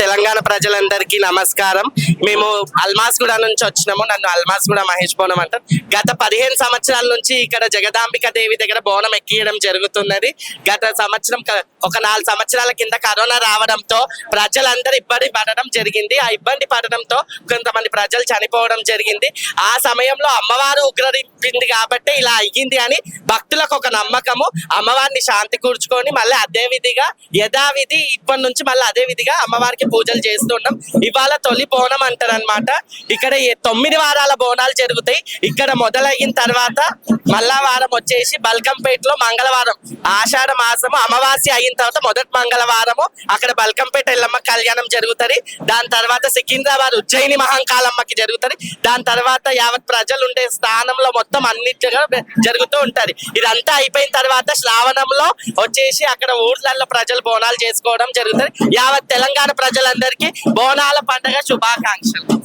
తెలంగాణ ప్రజలందరికీ నమస్కారం. మేము అల్మాస్గూడ నుంచి వచ్చినాము. నన్ను అల్మాస్గూడ మహేష్ బోనం అంటారు. గత 15 సంవత్సరాల నుంచి ఇక్కడ జగదాంబిక దేవి దగ్గర బోనం ఎక్కియడం జరుగుతున్నది. గత సంవత్సరం ఒక 4 సంవత్సరాల కింద కరోనా రావడంతో ప్రజలందరూ ఇబ్బంది పడడం జరిగింది. ఆ ఇబ్బంది పడడంతో కొంతమంది ప్రజలు చనిపోవడం జరిగింది. ఆ సమయంలో అమ్మవారు ఉగ్రరించింది కాబట్టి ఇలా అయ్యింది అని భక్తులకు ఒక నమ్మకము. అమ్మవారిని శాంతి కూర్చుకొని మళ్ళీ అదే విధిగా యథావిధి ఇప్పటి నుంచి మళ్ళీ అదే విధిగా అమ్మవారికి పూజలు చేస్తుంటాం. ఇవాళ తొలి బోనం అంటారనమాట. ఇక్కడ 9 వారాల బోనాలు జరుగుతాయి. ఇక్కడ మొదలైన తర్వాత మళ్ళా వారం వచ్చేసి బల్కంపేటలో మంగళవారం ఆషాఢ మాసము అమావాస్య అయిన తర్వాత మొదటి మంగళవారము అక్కడ బల్కంపేట ఎల్లమ్మ కళ్యాణం జరుగుతుంది. దాని తర్వాత సికింద్రాబాద్ ఉజ్జయిని మహంకాళమ్మకి జరుగుతుంది. దాని తర్వాత యావత్ ప్రజలు ఉండే స్థానంలో మొత్తం అన్నిటిగా జరుగుతూ ఉంటది. ఇదంతా అయిపోయిన తర్వాత శ్రావణంలో వచ్చేసి అక్కడ ఊర్లలో ప్రజలు బోనాలు చేసుకోవడం జరుగుతుంది. యావత్ తెలంగాణ ప్రజలందరికీ బోనాల పండుగ శుభాకాంక్షలు.